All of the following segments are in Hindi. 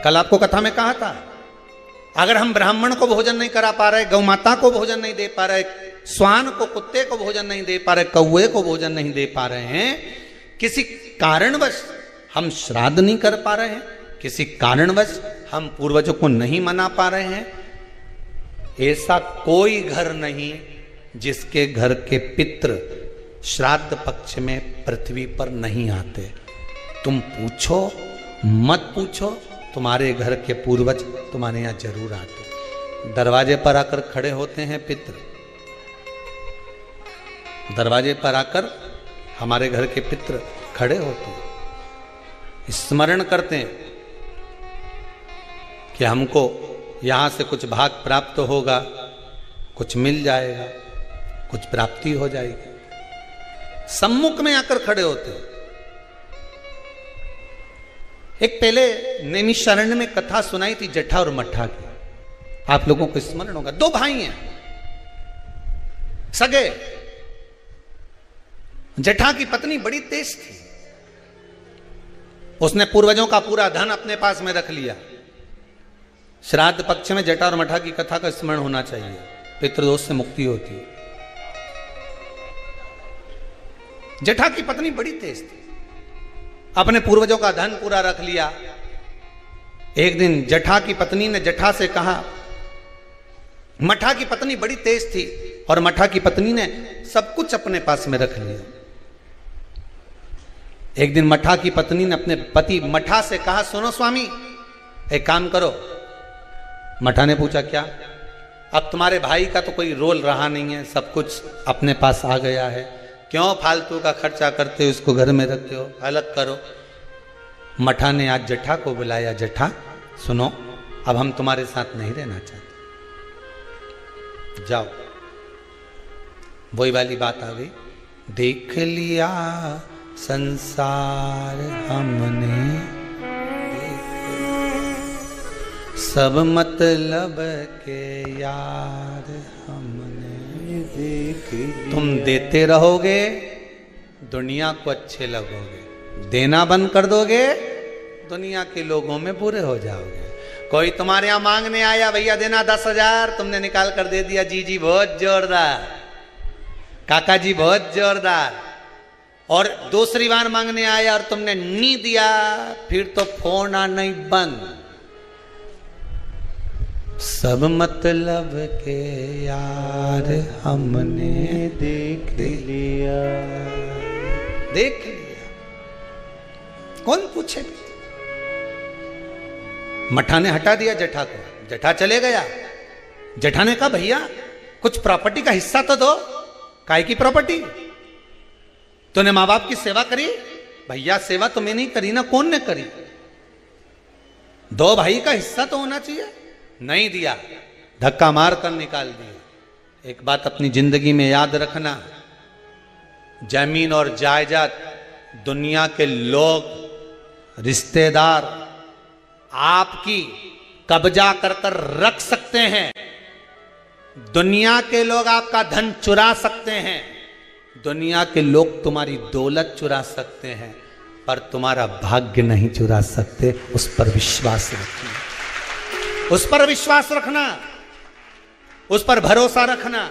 कल आपको कथा में कहा था, अगर हम ब्राह्मण को भोजन नहीं करा पा रहे, गौ माता को भोजन नहीं दे पा रहे, श्वान को, कुत्ते को भोजन नहीं दे पा रहे, कौवे को भोजन नहीं दे पा रहे हैं, किसी कारणवश हम श्राद्ध नहीं कर पा रहे हैं, किसी कारणवश हम पूर्वजों को नहीं मना पा रहे हैं, ऐसा कोई घर नहीं जिसके घर के पितृ श्राद्ध पक्ष में पृथ्वी पर नहीं आते। तुम पूछो मत पूछो, तुम्हारे घर के पूर्वज तुम्हारे यहां जरूर आते। दरवाजे पर आकर खड़े होते हैं पितृ, दरवाजे पर आकर हमारे घर के पितृ खड़े होते हैं, स्मरण करते हैं कि हमको यहां से कुछ भाग प्राप्त होगा, कुछ मिल जाएगा, कुछ प्राप्ति हो जाएगी। सम्मुख में आकर खड़े होते हैं। एक पहले नैमिषारण्य में कथा सुनाई थी जटा और मठा की, आप लोगों को स्मरण होगा। दो भाई हैं सगे, जटा की पत्नी बड़ी तेज थी, उसने पूर्वजों का पूरा धन अपने पास में रख लिया। श्राद्ध पक्ष में जटा और मठा की कथा का स्मरण होना चाहिए, पितृदोष से मुक्ति होती है। जटा की पत्नी बड़ी तेज थी, अपने पूर्वजों का धन पूरा रख लिया। एक दिन जटा की पत्नी ने जटा से कहा, मठा की पत्नी बड़ी तेज थी और मठा की पत्नी ने सब कुछ अपने पास में रख लिया। एक दिन मठा की पत्नी ने अपने पति मठा से कहा, सुनो स्वामी, एक काम करो। मठा ने पूछा, क्या? अब तुम्हारे भाई का तो कोई रोल रहा नहीं है, सब कुछ अपने पास आ गया है, क्यों फालतू का खर्चा करते हो, उसको घर में रखते हो, अलग करो। मठा ने आज जटा को बुलाया, जटा सुनो, अब हम तुम्हारे साथ नहीं रहना चाहते, जाओ। वही वाली बात आ गई, देख लिया संसार हमने, सब मतलब के यार हमने देख लिया। तुम देते रहोगे, दुनिया को अच्छे लगोगे, देना बंद कर दोगे, दुनिया के लोगों में बुरे हो जाओगे। कोई तुम्हारे यहां मांगने आया, भैया देना 10,000, तुमने निकाल कर दे दिया, जी जी बहुत जोरदार, काका जी बहुत जोरदार, और दूसरी बार मांगने आया और तुमने नहीं दिया, फिर तो फोन आना ही बंद। सब मतलब के यार हमने देख लिया, देख लिया, कौन पूछे। मठा ने हटा दिया जटा को, जटा चले गया। जटा ने कहा, भैया कुछ प्रॉपर्टी का हिस्सा तो दो। काय की प्रॉपर्टी? तूने माँ बाप की सेवा करी? भैया सेवा तुम्हें नहीं करी ना, कौन ने करी? दो भाई का हिस्सा तो होना चाहिए, नहीं दिया, धक्का मार कर निकाल दिया। एक बात अपनी जिंदगी में याद रखना, जमीन और जायदाद दुनिया के लोग, रिश्तेदार आपकी कब्जा कर कर रख सकते हैं, दुनिया के लोग आपका धन चुरा सकते हैं, दुनिया के लोग तुम्हारी दौलत चुरा सकते हैं, पर तुम्हारा भाग्य नहीं चुरा सकते। उस पर विश्वास रखना, उस पर विश्वास रखना, उस पर भरोसा रखना।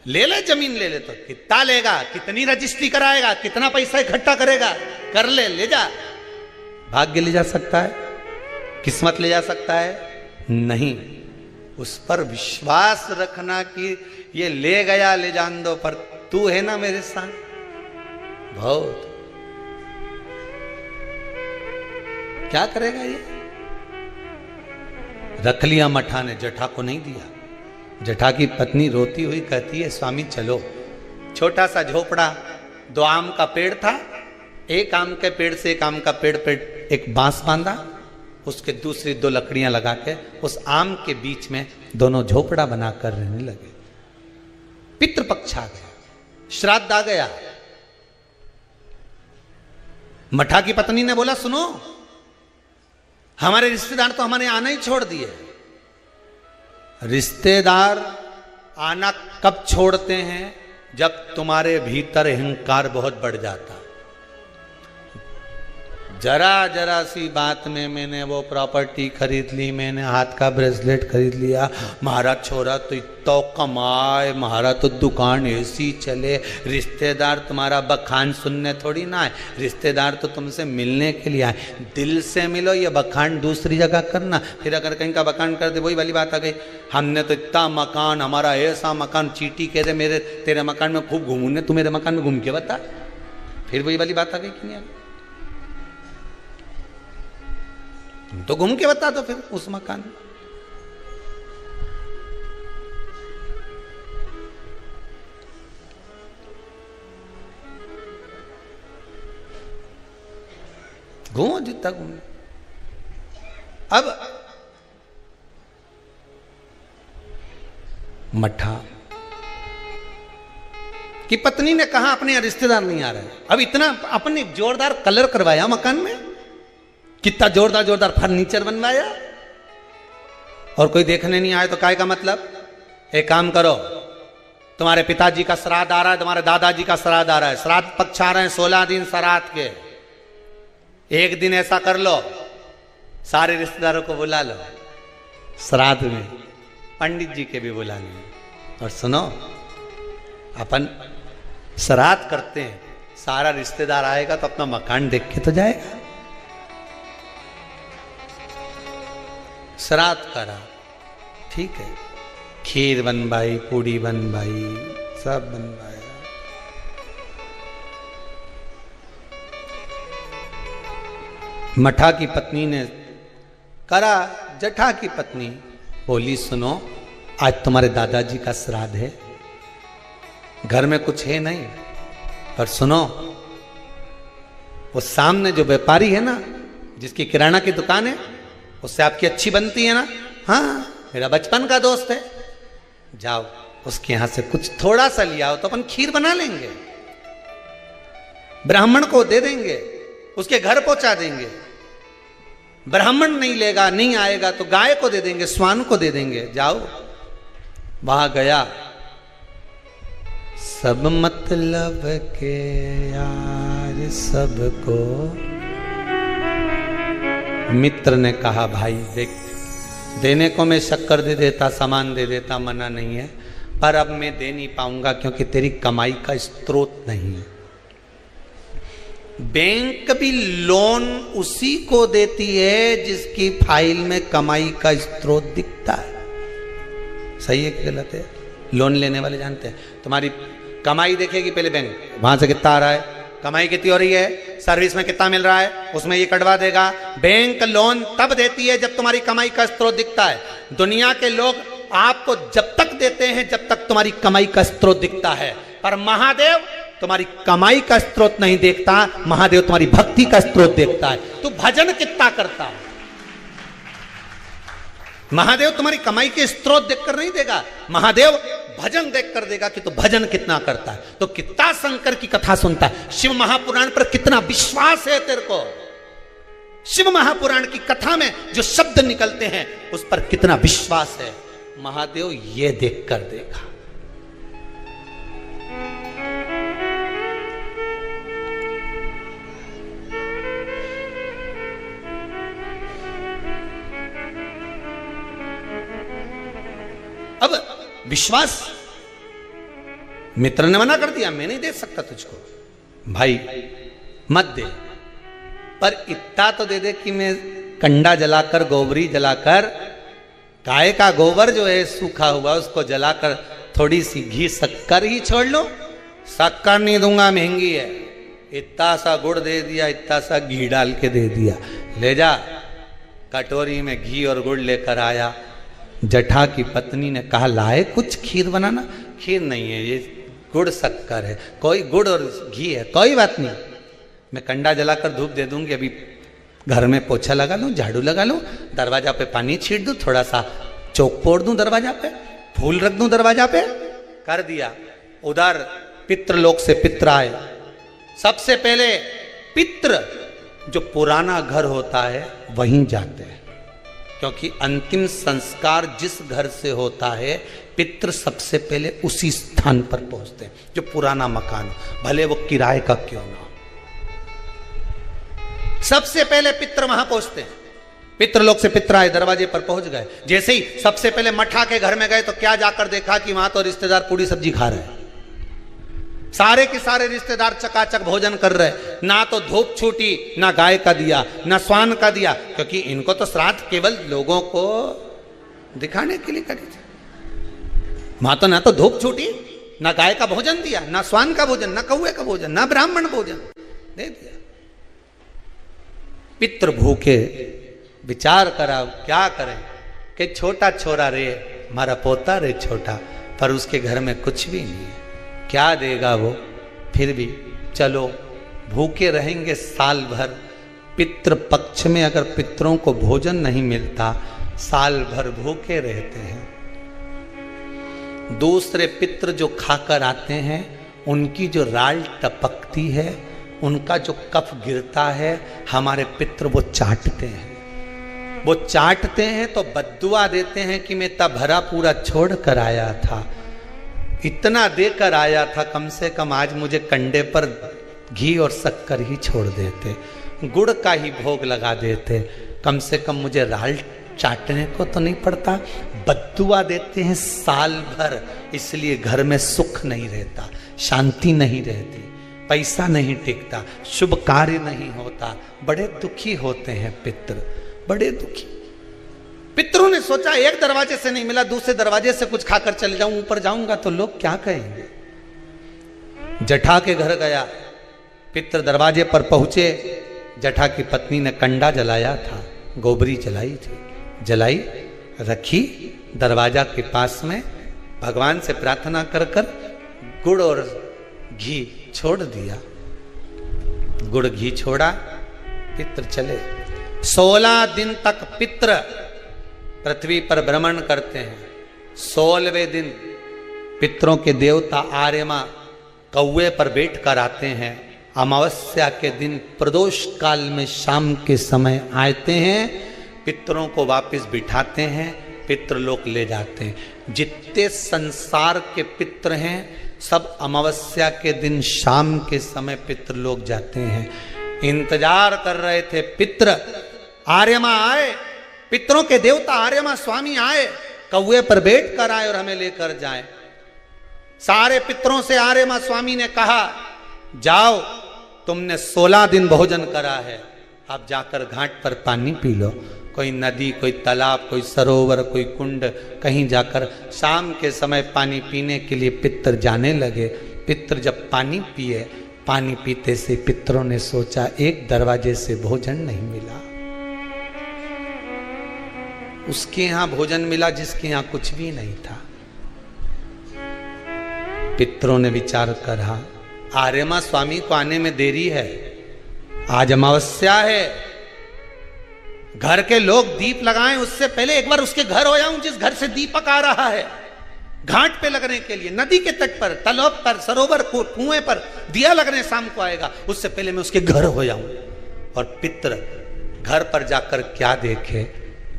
ले ले जमीन, ले ले तो कितना लेगा, कितनी रजिस्ट्री कराएगा, कितना पैसा इकट्ठा करेगा, कर ले, ले जा। भाग्य ले जा सकता है, किस्मत ले जा सकता है? नहीं। उस पर विश्वास रखना कि ये ले गया, ले जान दो, पर तू है ना मेरे साथ। बहुत क्या करेगा ये? रख लिया मठा ने, जटा को नहीं दिया। जटा की पत्नी रोती हुई कहती है, स्वामी चलो। छोटा सा झोपड़ा, 2 आम का पेड़ था, एक आम के पेड़ से एक आम का पेड़ पे एक बांस बांधा, उसके दूसरी 2 लकड़ियां लगा के उस आम के बीच में दोनों झोपड़ा बनाकर रहने लगे। पितृपक्ष आ गया, श्राद्ध आ गया। मठा की पत्नी ने बोला, सुनो, हमारे रिश्तेदार तो हमारे आना ही छोड़ दिए। रिश्तेदार आना कब छोड़ते हैं? जब तुम्हारे भीतर अहंकार बहुत बढ़ जाता। जरा जरा सी बात में मैंने वो प्रॉपर्टी खरीद ली, मैंने हाथ का ब्रेसलेट खरीद लिया, महाराज छोरा तो इतना कमाए, महाराज तो दुकान ऐसी चले। रिश्तेदार तुम्हारा बखान सुनने थोड़ी ना आए, रिश्तेदार तो तुमसे मिलने के लिए आए। दिल से मिलो, ये बखान दूसरी जगह करना। फिर अगर कहीं का बखान कर दे, वही वाली बात आ गई, हमने तो इतना मकान, हमारा ऐसा मकान, चीटी कह दे मेरे तेरे मकान में खूब घूमूंगे, तू मेरे मकान में घूम के बता। फिर वही वाली बात आ गई कि नहीं? तुम तो घूम के बता दो फिर उस मकान में। घूमो जितना घूमो। अब मठा की पत्नी ने कहा अपने रिश्तेदार नहीं आ रहे। अब इतना अपने जोरदार कलर करवाया मकान में, कितना जोरदार जोरदार फर्नीचर बनवाया, और कोई देखने नहीं आए तो काय का मतलब? एक काम करो, तुम्हारे पिताजी का श्राद्ध आ रहा है, तुम्हारे दादाजी का श्राद्ध आ रहा है, श्राद्ध पक्ष आ रहे हैं 16 दिन श्राद्ध के। एक दिन ऐसा कर लो, सारे रिश्तेदारों को बुला लो श्राद्ध में, पंडित जी के भी बुला लो। और सुनो, अपन श्राद्ध करते हैं, सारा रिश्तेदार आएगा तो अपना मकान देख के तो जाएगा। श्राद्ध करा, ठीक है, खीर बनवाई, पूड़ी बनवाई, सब बनवाया। मठा की पत्नी ने करा, जठा की पत्नी बोली सुनो, आज तुम्हारे दादाजी का श्राद्ध है, घर में कुछ है नहीं, पर सुनो, वो सामने जो व्यापारी है ना, जिसकी किराना की दुकान है, उससे आपकी अच्छी बनती है ना, हाँ मेरा बचपन का दोस्त है, जाओ उसके यहां से कुछ थोड़ा सा लिया हो तो अपन खीर बना लेंगे, ब्राह्मण को दे देंगे, उसके घर पहुंचा देंगे। ब्राह्मण नहीं लेगा, नहीं आएगा तो गाय को दे देंगे, स्वान को दे देंगे। जाओ, वहां गया, सब मतलब के यार सबको। मित्र ने कहा भाई देख, देने को मैं शक्कर दे देता, सामान दे देता, मना नहीं है, पर अब मैं दे नहीं पाऊंगा क्योंकि तेरी कमाई का स्रोत नहीं है। बैंक भी लोन उसी को देती है जिसकी फाइल में कमाई का स्रोत दिखता है। सही है कि गलत है? लोन लेने वाले जानते हैं, तुम्हारी कमाई देखेगी पहले बैंक, वहां से कितना आ रहा है, कमाई कितनी हो रही है, सर्विस में कितना मिल रहा है, उसमें ये कटवा देगा। बैंक लोन तब देती है जब तुम्हारी कमाई का स्रोत दिखता है। दुनिया के लोग आपको जब तक देते हैं जब तक तुम्हारी कमाई का स्रोत दिखता है, पर महादेव तुम्हारी कमाई का स्रोत नहीं देखता, महादेव तुम्हारी भक्ति का स्रोत देखता है। तू भजन कितना करता है, महादेव तुम्हारी कमाई के स्रोत देखकर नहीं देगा, महादेव भजन देखकर देगा कि तू भजन कितना करता है, तो कितना शंकर की कथा सुनता है, शिव महापुराण पर कितना विश्वास है तेरे को, शिव महापुराण की कथा में जो शब्द निकलते हैं उस पर कितना विश्वास है, महादेव ये देखकर देगा। अब विश्वास, मित्र ने मना कर दिया, मैं नहीं दे सकता तुझको, भाई मत दे, पर इतना तो दे दे कि मैं कंडा जलाकर, गोबरी जलाकर, गाय का गोबर जो है सूखा हुआ उसको जलाकर थोड़ी सी घी शक्कर ही छोड़ लो। शक्कर नहीं दूंगा, महंगी है, इतना सा गुड़ दे दिया, इतना सा घी डाल के दे दिया, ले जा। कटोरी में घी और गुड़ लेकर आया। जठा की पत्नी ने कहा लाए कुछ खीर बनाना, खीर नहीं है, ये गुड़ शक्कर है, कोई गुड़ और घी है, कोई बात नहीं, मैं कंडा जलाकर धूप दे दूंगी, अभी घर में पोछा लगा लूं, झाड़ू लगा लूं, दरवाजा पे पानी छीट दूं, थोड़ा सा चौक पोड़ दूं दरवाजा पे, फूल रख दूं दरवाजा पे, कर दिया। उधर पितृलोक से पित्र आए। सबसे पहले पित्र जो पुराना घर होता है वहीं जाते हैं, क्योंकि अंतिम संस्कार जिस घर से होता है पितृ सबसे पहले उसी स्थान पर पहुंचते हैं जो पुराना मकान, भले वो किराए का क्यों ना हो। सबसे पहले पित्र वहां पहुंचते हैं। पितृलोक से पित्र आए, दरवाजे पर पहुंच गए। जैसे ही सबसे पहले मठा के घर में गए तो क्या जाकर देखा कि वहां तो रिश्तेदार पूरी सब्जी खा रहे हैं। सारे के सारे रिश्तेदार चकाचक भोजन कर रहे, ना तो धूप छूटी, ना गाय का दिया, ना स्वान का दिया, क्योंकि इनको तो श्राद्ध केवल लोगों को दिखाने के लिए करी थी। वहां तो ना तो धूप छूटी, ना गाय का भोजन दिया, ना स्वान का भोजन, ना कौवे का भोजन, ना ब्राह्मण भोजन दे दिया। पितृ भूखे, विचार करा क्या करें कि छोटा छोरा रे, हमारा पोता रे छोटा, पर उसके घर में कुछ भी नहीं है, क्या देगा वो। फिर भी चलो भूखे रहेंगे साल भर। पितृ पक्ष में अगर पितरों को भोजन नहीं मिलता, साल भर भूखे रहते हैं। दूसरे पितृ जो खाकर आते हैं, उनकी जो राल टपकती है, उनका जो कफ गिरता है, हमारे पितृ वो चाटते हैं। वो चाटते हैं तो बद्दुआ देते हैं कि मैं तब भरा पूरा छोड़ कर आया था, इतना देकर आया था, कम से कम आज मुझे कंडे पर घी और शक्कर ही छोड़ देते, गुड़ का ही भोग लगा देते, कम से कम मुझे राल चाटने को तो नहीं पड़ता। बद्दुआ देते हैं साल भर, इसलिए घर में सुख नहीं रहता, शांति नहीं रहती, पैसा नहीं टिकता, शुभ कार्य नहीं होता, बड़े दुखी होते हैं पितृ, बड़े दुखी। पितरों ने सोचा एक दरवाजे से नहीं मिला, दूसरे दरवाजे से कुछ खाकर चले जाऊं, ऊपर जाऊंगा तो लोग क्या कहेंगे। जठा के घर गया, पितर दरवाजे पर पहुंचे, जठा की पत्नी ने कंडा जलाया था, गोबरी जलाई थी, जलाई रखी दरवाजा के पास में, भगवान से प्रार्थना कर कर गुड़ और घी छोड़ दिया। गुड़ घी छोड़ा, पितर चले। 16 दिन तक पितर पृथ्वी पर भ्रमण करते हैं। 16वें दिन पितरों के देवता आर्यमा कौवे पर बैठ कर आते हैं। अमावस्या के दिन प्रदोष काल में शाम के समय आते हैं, पितरों को वापस बिठाते हैं, पितृलोक ले जाते हैं। जितने संसार के पित्र हैं सब अमावस्या के दिन शाम के समय पितृलोक जाते हैं। इंतजार कर रहे थे पित्र, आर्यमा आए, पितरों के देवता आर्यमा स्वामी आए, कौवे पर बैठ कर आए और हमें लेकर जाए। सारे पितरों से आर्यमा स्वामी ने कहा, जाओ तुमने 16 दिन भोजन करा है, अब जाकर घाट पर पानी पी लो। कोई नदी, कोई तालाब, कोई सरोवर, कोई कुंड, कहीं जाकर शाम के समय पानी पीने के लिए पितर जाने लगे। पितर जब पानी पिए, पानी पीते से पितरों ने सोचा एक दरवाजे से भोजन नहीं मिला। उसके यहां भोजन मिला जिसके यहां कुछ भी नहीं था। पितरों ने विचार करा, आर्यमा स्वामी को आने में देरी है, आज अमावस्या है, घर के लोग दीप लगाएं उससे पहले एक बार उसके घर हो जाऊं जिस घर से दीपक आ रहा है। घाट पे लगने के लिए, नदी के तट पर, तालाब पर, सरोवर को, कुएं पर दिया लगने शाम को आएगा, उससे पहले मैं उसके घर हो जाऊं। और पितर घर पर जाकर क्या देखे,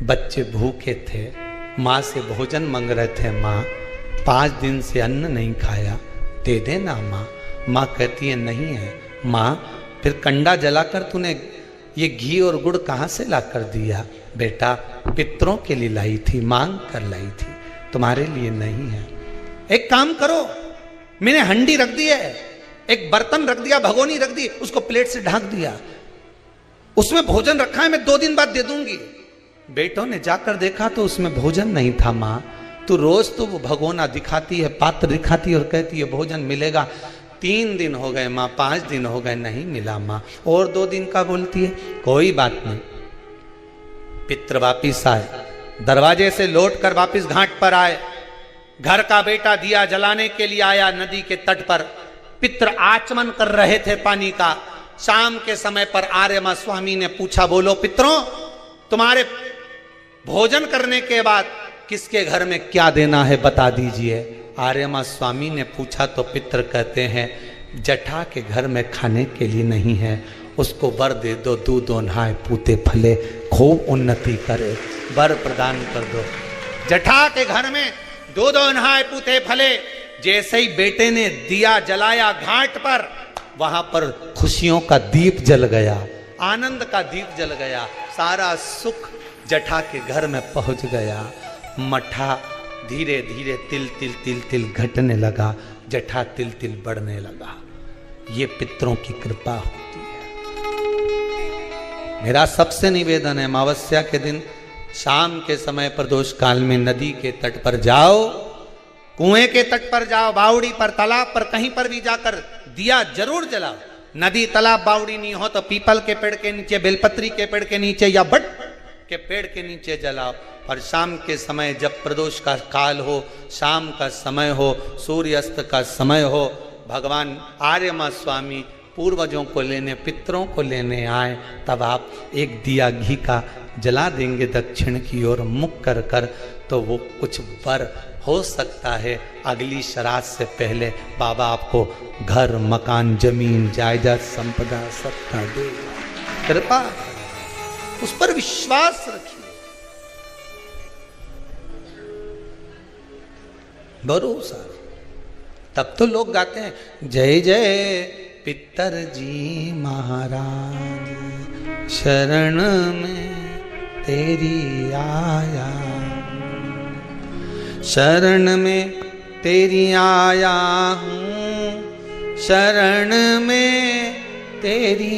बच्चे भूखे थे, माँ से भोजन मांग रहे थे, माँ 5 दिन से अन्न नहीं खाया, दे देना माँ। माँ कहती है नहीं है। माँ फिर कंडा जलाकर तूने ये घी और गुड़ कहाँ से ला कर दिया? बेटा पितरों के लिए लाई थी, मांग कर लाई थी, तुम्हारे लिए नहीं है। एक काम करो, मैंने हंडी रख दी है, एक बर्तन रख दिया, भगोनी रख दी, उसको प्लेट से ढक दिया, उसमें भोजन रखा है, मैं 2 दिन बाद दे दूंगी। बेटों ने जाकर देखा तो उसमें भोजन नहीं था। माँ तू रोज तो वो भगोना दिखाती है, पात्र दिखाती है और कहती है भोजन मिलेगा। 3 दिन हो गए माँ, 5 दिन हो गए, नहीं मिला माँ, और 2 दिन का बोलती है। कोई बात नहीं। पितर वापिस आए, दरवाजे से लौट कर वापिस घाट पर आए। घर का बेटा दिया जलाने के लिए आया नदी के तट पर। पितर आचमन कर रहे थे पानी का। शाम के समय पर आर्यमा स्वामी ने पूछा, बोलो पितरों, तुम्हारे भोजन करने के बाद किसके घर में क्या देना है बता दीजिए। आर्यमा स्वामी ने पूछा तो पितर कहते हैं, जठा के घर में खाने के लिए नहीं है, उसको वर दे दो, दूध नहाए पूते फले, खूब उन्नति करे, वर प्रदान कर दो। जठा के घर में दूध नहाए पूते फले। जैसे ही बेटे ने दिया जलाया घाट पर, वहां पर खुशियों का दीप जल गया। आनंद का दीप जल गया, सारा सुख जटा के घर में पहुंच गया। मठा धीरे धीरे तिल तिल तिल तिल घटने लगा, जटा तिल तिल बढ़ने लगा। ये पितरों की कृपा होती है। मेरा सबसे निवेदन है, अमावस्या के दिन शाम के समय प्रदोष काल में नदी के तट पर जाओ, कुएं के तट पर जाओ, बावड़ी पर, तालाब पर, कहीं पर भी जाकर दिया जरूर जलाओ। नदी तालाब बावड़ी नहीं हो तो पीपल के पेड़ के नीचे, बेलपत्री के पेड़ के नीचे या बट के पेड़ के नीचे जलाओ। और शाम के समय जब प्रदोष का काल हो, शाम का समय हो, सूर्यास्त का समय हो, भगवान आर्यमा स्वामी पूर्वजों को लेने, पितरों को लेने आए, तब आप एक दिया घी का जला देंगे दक्षिण की ओर मुख कर कर, तो वो कुछ वर हो सकता है। अगली श्राद्ध से पहले बाबा आपको घर, मकान, जमीन, जायदाद, संपदा सबका देगा। कृपा, उस पर विश्वास रखिए, भरोसा। तब तो लोग गाते हैं, जय जय पितर जी महाराज, शरण में तेरी आया, शरण में तेरी आया हूँ, शरण में तेरी